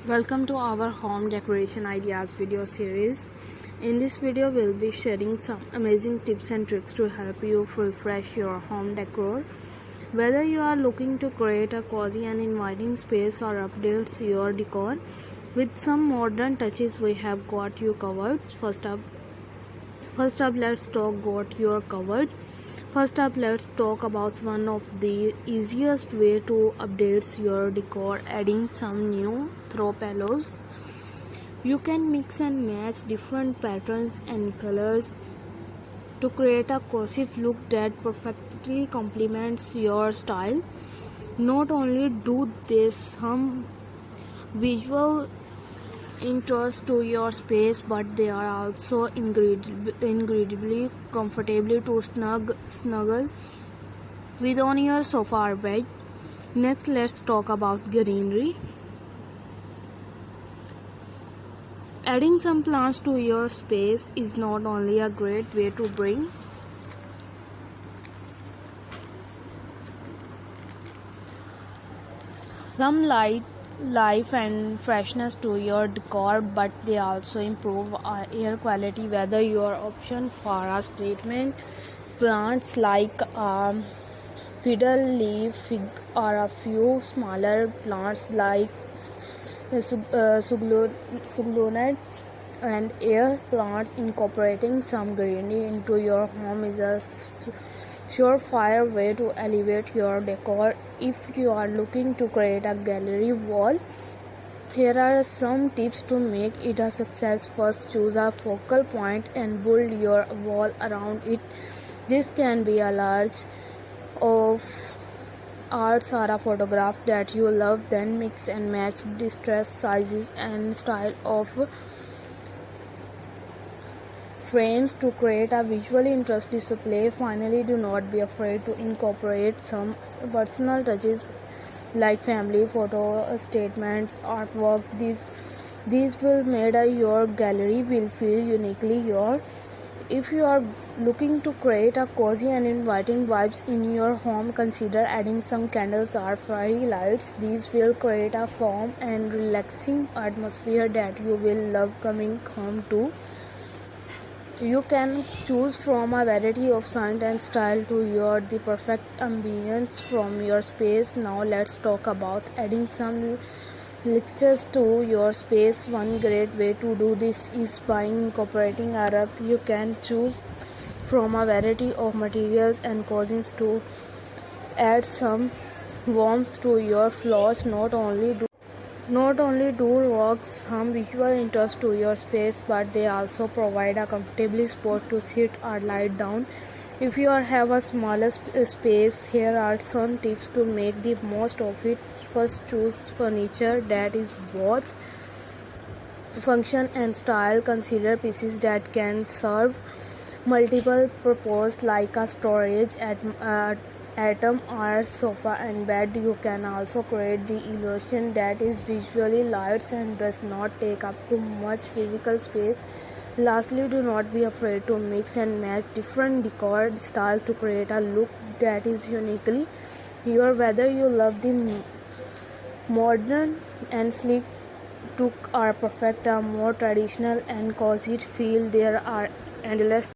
Welcome to our home decoration ideas video series. In this video, we'll be sharing some amazing tips and tricks to help you refresh your home decor. Whether you are looking to create a cozy and inviting space or updates your decor with some modern touches, we have got you covered. Let's talk about one of the easiest way to update your decor, adding some new throw pillows. You can mix and match different patterns and colors to create a cozy look that perfectly complements your style. Not only do they some visual interest to your space, but they are also incredibly comfortably to snuggle with on your sofa or bed. Next, let's talk about greenery. Adding some plants to your space is not only a great way to bring some life and freshness to your decor, but they also improve air quality. Whether your option for a statement plants like fiddle leaf fig or a few smaller plants like succulents and air plants, incorporating some greenery into your home is a surefire way to elevate your decor. If you are looking to create a gallery wall, here are some tips to make it a success. First, choose a focal point and build your wall around it. This can be a large of arts or a photograph that you love. Then mix and match distress sizes and style of frames to create a visually interesting display. Finally, do not be afraid to incorporate some personal touches like family photo statements, artwork. These will make your gallery will feel uniquely your. If you are looking to create a cozy and inviting vibes in your home, consider adding some candles or fairy lights. These will create a warm and relaxing atmosphere that you will love coming home to. You can choose from a variety of scent and style to your the perfect ambience from your space. Now let's talk about adding some textures to your space. One great way to do this is by incorporating a rug. You can choose from a variety of materials and cousins to add some warmth to your floors. Not only do rocks some visual interest to your space, but they also provide a comfortable spot to sit or lie down. If you have a smaller space, here are some tips to make the most of it. First, choose furniture that is both function and style. Consider pieces that can serve multiple purposes like a storage atom or sofa and bed. You can also create the illusion that is visually light and does not take up too much physical space. Lastly, do not be afraid to mix and match different decor styles to create a look that is uniquely your. Whether you love the modern and sleek look or perfect a more traditional and cozy feel, there are endless